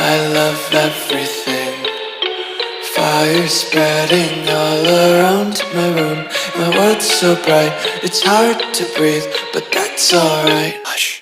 I love everything. Fire spreading all around my room. My world's so bright, it's hard to breathe, but that's alright. Hush.